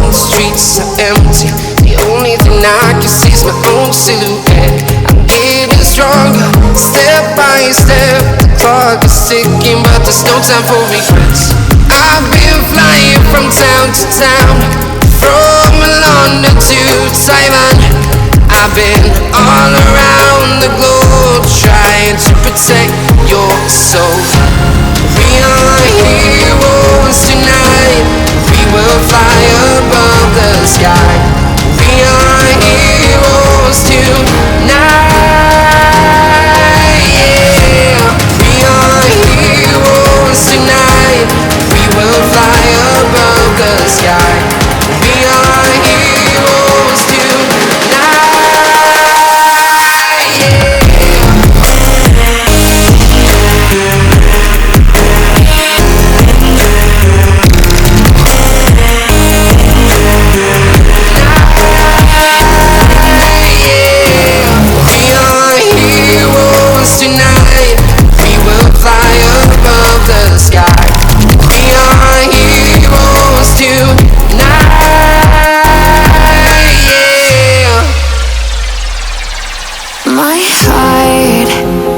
Streets are empty. The only thing I can see is my own silhouette. I'm getting stronger, step by step. The clock is ticking, but there's no time for regrets. I've been flying from town to town, from London to Taiwan. I've been all around the globe, trying to protect your soul. We are heroes tonight. We will fly above the sky. We are heroes tonight. Yeah. We are heroes tonight. We will fly above the sky. We are heroes tonight. Yeah.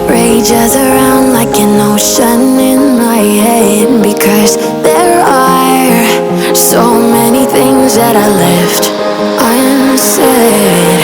Rages around like an ocean in my head, because there are so many things that I left unsaid.